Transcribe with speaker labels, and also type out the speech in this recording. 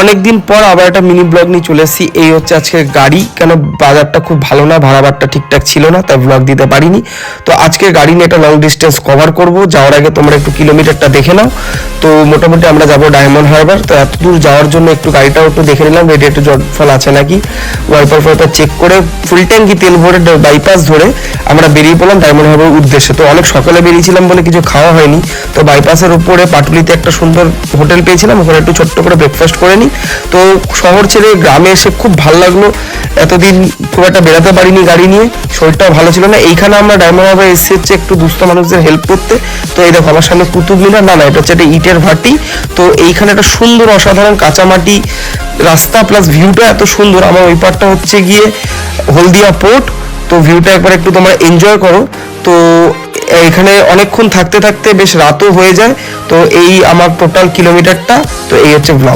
Speaker 1: অনেকদিন পর আবার একটা মিনি ব্লগ নিয়ে চলে এসেছি। এই হচ্ছে আজকের গাড়ি, কেন বাজারটা খুব ভালো না, ভাড়াবারটা ঠিকঠাক ছিল না, তাই ব্লগ দিতে পারিনি। তো আজকের গাড়ি নিয়ে একটা লং ডিস্টেন্স কভার করব। যাওয়ার আগে তোমরা একটু কিলোমিটারটা দেখে নাও। তো মোটামুটি আমরা যাবো ডায়মন্ড হারবার। তো এত দূর যাওয়ার জন্য একটু গাড়িটাও একটু দেখে নিলাম, রেডিয়েটর জটফল আছে নাকি, ওয়াইপার ফাইপার চেক করে ফুল ট্যাঙ্কি তেল ভরে বাইপাস ধরে আমরা বেরিয়ে পড়লাম ডায়মন্ড হারবার উদ্দেশ্যে। তো অনেক সকালে বেরিয়েছিলাম বলে কিছু খাওয়া হয়নি। তো বাইপাসের উপরে পাটুলিতে একটা সুন্দর হোটেল পেয়েছিলাম, ওখানে একটু ছোট্ট করে ব্রেকফাস্ট করে নিই। তো শহর ছেড়ে গ্রামে এসে খুব ভালো লাগলো। এতদিন খুব একটা বেড়াতে পারিনি গাড়ি নিয়ে, শরীরটাও ভালো ছিল না। এইখানে আমরা ডায়মন্ড হারবার এসে হচ্ছে একটু দুস্থ মানুষদের হেল্প করতে। তো এই দেখো আমার সামনে কুতুব মিনার, না এটা হচ্ছে একটা ইটের ভাটি। তো এইখানে একটা সুন্দর অসাধারণ কাঁচামাটি রাস্তা, প্লাস ভিউটা এত সুন্দর। আমার ওই পারটা হচ্ছে গিয়ে হলদিয়া পোর্ট। তো ভিউটা একবার একটু তোমরা এনজয় করো। তো এখানে অনেকক্ষণ থাকতে থাকতে বেশ রাতও হয়ে যায়। তো এই আমার টোটাল কিলোমিটারটা, তো এই হচ্ছে ব্লগ।